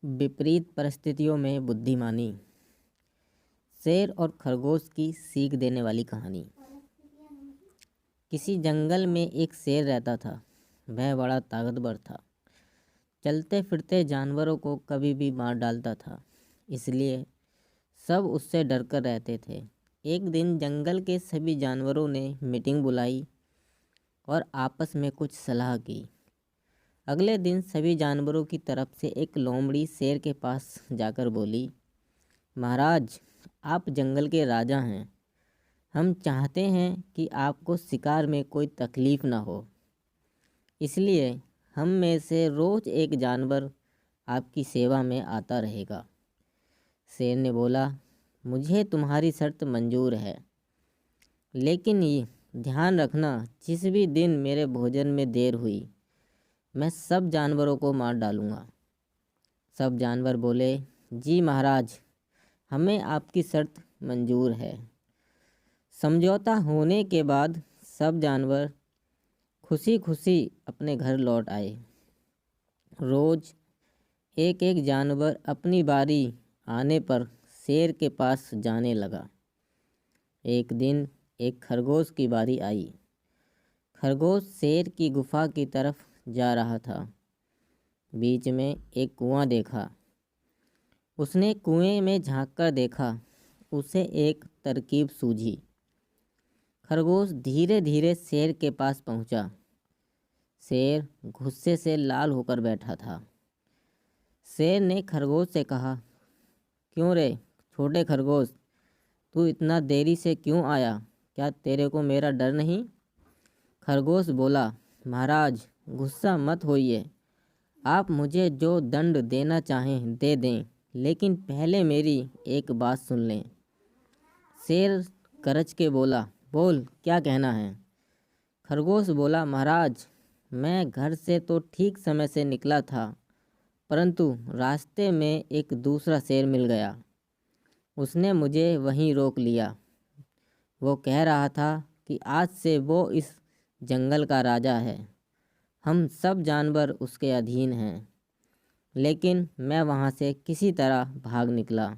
विपरीत परिस्थितियों में बुद्धिमानी। शेर और खरगोश की सीख देने वाली कहानी। किसी जंगल में एक शेर रहता था। वह बड़ा ताकतवर था। चलते फिरते जानवरों को कभी भी मार डालता था, इसलिए सब उससे डरकर रहते थे। एक दिन जंगल के सभी जानवरों ने मीटिंग बुलाई और आपस में कुछ सलाह की। अगले दिन सभी जानवरों की तरफ से एक लोमड़ी शेर के पास जाकर बोली, महाराज, आप जंगल के राजा हैं। हम चाहते हैं कि आपको शिकार में कोई तकलीफ़ ना हो, इसलिए हम में से रोज़ एक जानवर आपकी सेवा में आता रहेगा। शेर ने बोला, मुझे तुम्हारी शर्त मंजूर है, लेकिन ये ध्यान रखना, जिस भी दिन मेरे भोजन में देर हुई मैं सब जानवरों को मार डालूँगा। सब जानवर बोले, जी महाराज, हमें आपकी शर्त मंजूर है। समझौता होने के बाद सब जानवर खुशी खुशी अपने घर लौट आए। रोज़ एक एक जानवर अपनी बारी आने पर शेर के पास जाने लगा। एक दिन एक खरगोश की बारी आई। खरगोश शेर की गुफा की तरफ जा रहा था। बीच में एक कुआं देखा। उसने कुएं में झांककर देखा। उसे एक तरकीब सूझी। खरगोश धीरे धीरे शेर के पास पहुंचा। शेर गुस्से से लाल होकर बैठा था। शेर ने खरगोश से कहा, क्यों रे छोटे खरगोश, तू इतना देरी से क्यों आया? क्या तेरे को मेरा डर नहीं? खरगोश बोला, महाराज, गुस्सा मत होइए। आप मुझे जो दंड देना चाहें दे दें, लेकिन पहले मेरी एक बात सुन लें। शेर गरज के बोला, बोल, क्या कहना है? खरगोश बोला, महाराज, मैं घर से तो ठीक समय से निकला था, परंतु रास्ते में एक दूसरा शेर मिल गया। उसने मुझे वहीं रोक लिया। वो कह रहा था कि आज से वो इस जंगल का राजा है। हम सब जानवर उसके अधीन हैं। लेकिन मैं वहाँ से किसी तरह भाग निकला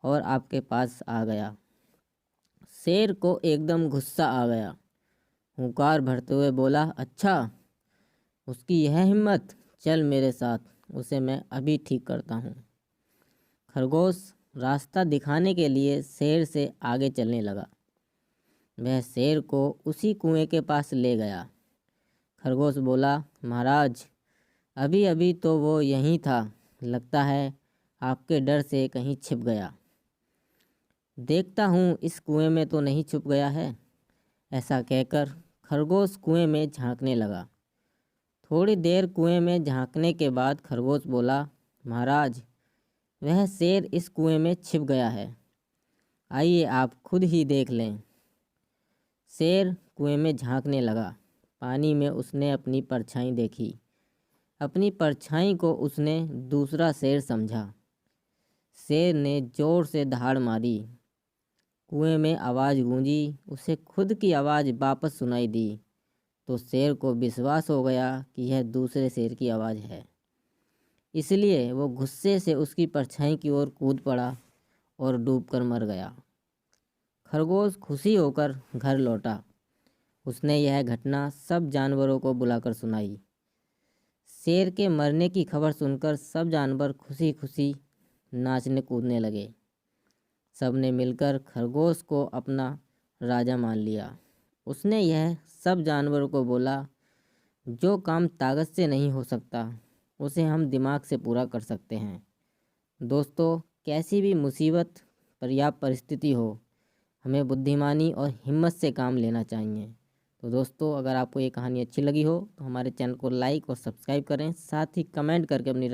और आपके पास आ गया। शेर को एकदम गुस्सा आ गया। हुंकार भरते हुए बोला, अच्छा, उसकी यह हिम्मत, चल मेरे साथ, उसे मैं अभी ठीक करता हूँ। खरगोश रास्ता दिखाने के लिए शेर से आगे चलने लगा। वह शेर को उसी कुएं के पास ले गया। खरगोश बोला, महाराज, अभी अभी तो वो यहीं था, लगता है आपके डर से कहीं छिप गया। देखता हूँ इस कुएं में तो नहीं छुप गया है। ऐसा कहकर खरगोश कुएं में झांकने लगा। थोड़ी देर कुएं में झांकने के बाद खरगोश बोला, महाराज, वह शेर इस कुएं में छिप गया है। आइए आप खुद ही देख लें। शेर कुएं में झांकने लगा। पानी में उसने अपनी परछाई देखी। अपनी परछाई को उसने दूसरा शेर समझा। शेर ने जोर से दहाड़ मारी। कुएं में आवाज़ गूंजी। उसे खुद की आवाज़ वापस सुनाई दी तो शेर को विश्वास हो गया कि यह दूसरे शेर की आवाज़ है। इसलिए वो गुस्से से उसकी परछाई की ओर कूद पड़ा और डूबकर मर गया। खरगोश खुशी होकर घर लौटा। उसने यह घटना सब जानवरों को बुलाकर सुनाई। शेर के मरने की खबर सुनकर सब जानवर खुशी खुशी नाचने कूदने लगे। सब ने मिलकर खरगोश को अपना राजा मान लिया। उसने यह सब जानवरों को बोला, जो काम ताकत से नहीं हो सकता, उसे हम दिमाग से पूरा कर सकते हैं। दोस्तों, कैसी भी मुसीबत या परिस्थिति हो, हमें बुद्धिमानी और हिम्मत से काम लेना चाहिए। तो दोस्तों, अगर आपको ये कहानी अच्छी लगी हो तो हमारे चैनल को लाइक और सब्सक्राइब करें, साथ ही कमेंट करके अपनी